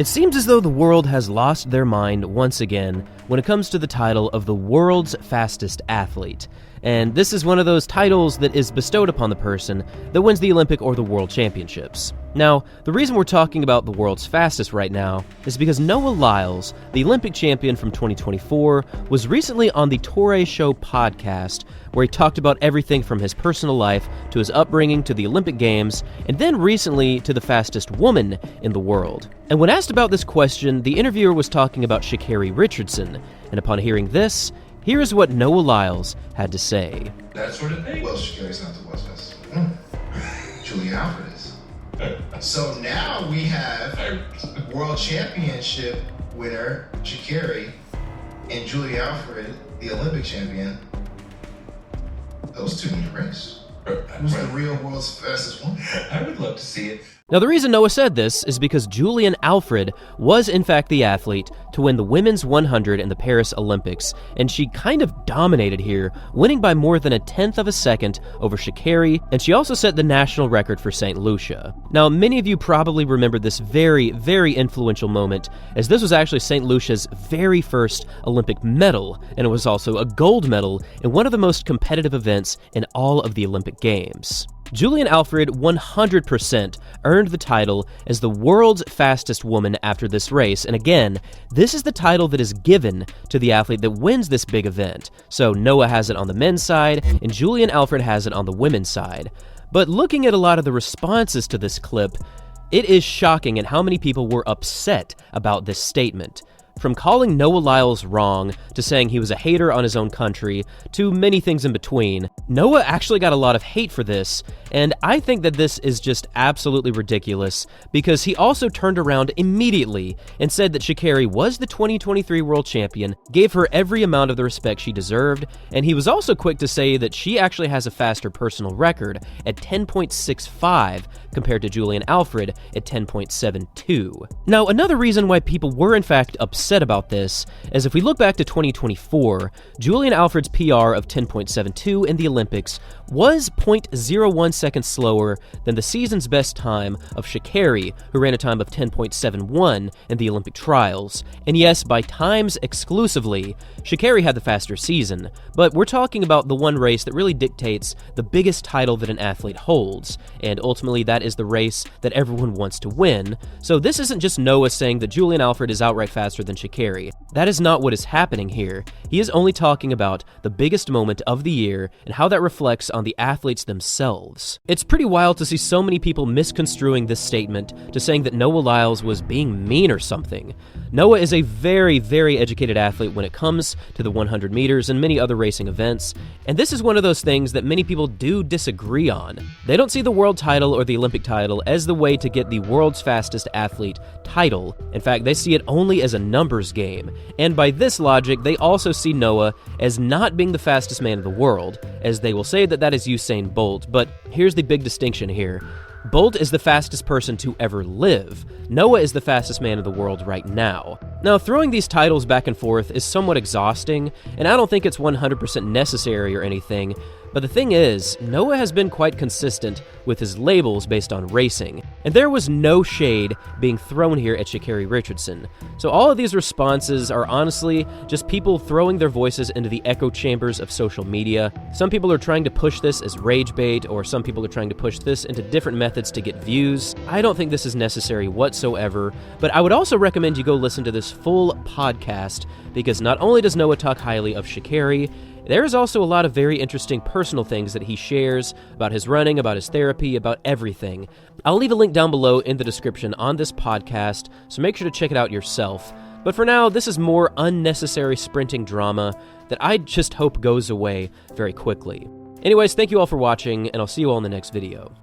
It seems as though the world has lost their mind once again when it comes to the title of the world's fastest athlete. And this is one of those titles that is bestowed upon the person that wins the Olympic or the World Championships. Now, the reason we're talking about the world's fastest right now is because Noah Lyles, the Olympic champion from 2024, was recently on the Toure Show podcast, where he talked about everything from his personal life to his upbringing to the Olympic Games, and then recently to the fastest woman in the world. And when asked about this question, the interviewer was talking about Sha'carri Richardson, and upon hearing this, here is what Noah Lyles had to say. That sort of thing? Well, Sha'carri's not the world's fastest woman. Julia Alfred is. So now we have World Championship winner Sha'carri and Julia Alfred, the Olympic champion. Those two need a race. Who's the real world's fastest woman? I would love to see it. Now, the reason Noah said this is because Julian Alfred was in fact the athlete to win the women's 100 in the Paris Olympics, and she kind of dominated here, winning by more than a tenth of a second over Sha'carri, and she also set the national record for St. Lucia. Now, many of you probably remember this very, very influential moment, as this was actually St. Lucia's very first Olympic medal, and it was also a gold medal in one of the most competitive events in all of the Olympic Games. Julian Alfred 100% earned the title as the world's fastest woman after this race, and again, this is the title that is given to the athlete that wins this big event. So Noah has it on the men's side, and Julian Alfred has it on the women's side. But looking at a lot of the responses to this clip, it is shocking at how many people were upset about this statement. From calling Noah Lyles wrong, to saying he was a hater on his own country, to many things in between, Noah actually got a lot of hate for this, and I think that this is just absolutely ridiculous, because he also turned around immediately and said that Sha'carri was the 2023 world champion, gave her every amount of the respect she deserved, and he was also quick to say that she actually has a faster personal record at 10.65 compared to Julian Alfred at 10.72. Now, another reason why people were in fact upset about this is if we look back to 2024, Julian Alfred's PR of 10.72 in the Olympics was 0.01 seconds slower than the season's best time of Sha'carri, who ran a time of 10.71 in the Olympic trials. And yes, by times exclusively, Sha'carri had the faster season, but we're talking about the one race that really dictates the biggest title that an athlete holds, and ultimately that is the race that everyone wants to win. So this isn't just Noah saying that Julian Alfred is outright faster than Sha'carri. That is not what is happening here. He is only talking about the biggest moment of the year and how that reflects on the athletes themselves. It's pretty wild to see so many people misconstruing this statement to saying that Noah Lyles was being mean or something. Noah is a very, very educated athlete when it comes to the 100 meters and many other racing events, and this is one of those things that many people do disagree on. They don't see the world title or the Olympic title as the way to get the world's fastest athlete title. In fact, they see it only as a numbers game, and by this logic, they also see Noah as not being the fastest man in the world, as they will say that that is Usain Bolt, but here's the big distinction here. Bolt is the fastest person to ever live. Noah is the fastest man in the world right now. Now, throwing these titles back and forth is somewhat exhausting, and I don't think it's 100% necessary or anything, but the thing is, Noah has been quite consistent with his labels based on racing, and there was no shade being thrown here at Sha'carri Richardson. So all of these responses are honestly just people throwing their voices into the echo chambers of social media. Some people are trying to push this as rage bait, or some people are trying to push this into different methods to get views. I don't think this is necessary whatsoever, but I would also recommend you go listen to this full podcast, because not only does Noah talk highly of Sha'carri, there is also a lot of very interesting personal things that he shares about his running, about his therapy, about everything. I'll leave a link down below in the description on this podcast, so make sure to check it out yourself. But for now, this is more unnecessary sprinting drama that I just hope goes away very quickly. Anyways, thank you all for watching, and I'll see you all in the next video.